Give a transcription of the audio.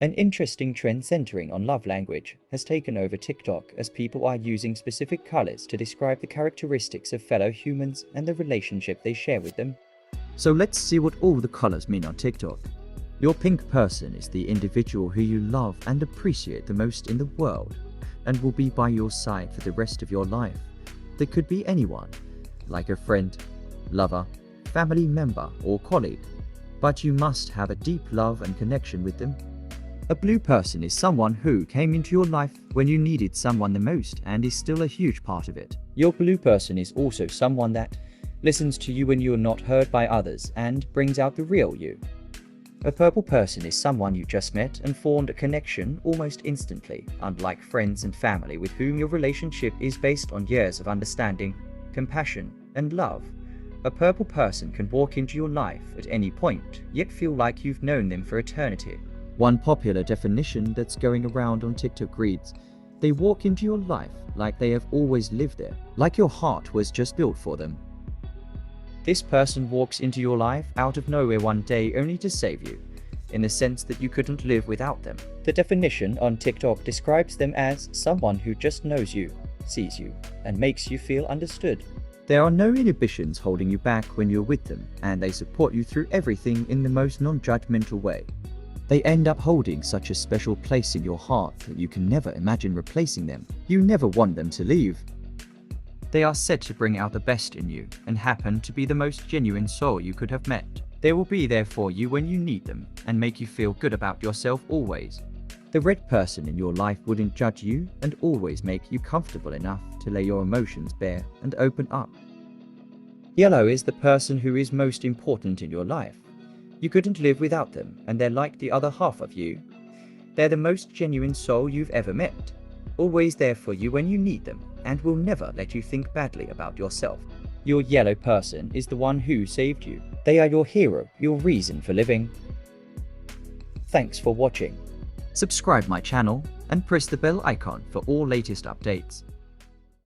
An interesting trend centering on love language has taken over TikTok as people are using specific colors to describe the characteristics of fellow humans and the relationship they share with them. So let's see what all the colors mean on TikTok. Your pink person is the individual who you love and appreciate the most in the world and will be by your side for the rest of your life. They could be anyone, like a friend, lover, family member, or colleague, but you must have a deep love and connection with them. A blue person is someone who came into your life when you needed someone the most and is still a huge part of it. Your blue person is also someone that listens to you when you're not heard by others and brings out the real you. A purple person is someone you just met and formed a connection almost instantly, unlike friends and family with whom your relationship is based on years of understanding, compassion, and love. A purple person can walk into your life at any point, yet feel like you've known them for eternity. One popular definition that's going around on TikTok reads, "They walk into your life like they have always lived there, like your heart was just built for them." This person walks into your life out of nowhere one day only to save you, in the sense that you couldn't live without them. The definition on TikTok describes them as someone who just knows you, sees you, and makes you feel understood. There are no inhibitions holding you back when you're with them, and they support you through everything in the most non-judgmental way. They end up holding such a special place in your heart that you can never imagine replacing them. You never want them to leave. They are said to bring out the best in you and happen to be the most genuine soul you could have met. They will be there for you when you need them and make you feel good about yourself always. The red person in your life wouldn't judge you and always make you comfortable enough to lay your emotions bare and open up. Yellow is the person who is most important in your life. You couldn't live without them, and they're like the other half of you. They're the most genuine soul you've ever met, always there for you when you need them, and will never let you think badly about yourself. Your yellow person is the one who saved you. They are your hero, your reason for living. Thanks for watching. Subscribe my channel and press the bell icon for all latest updates.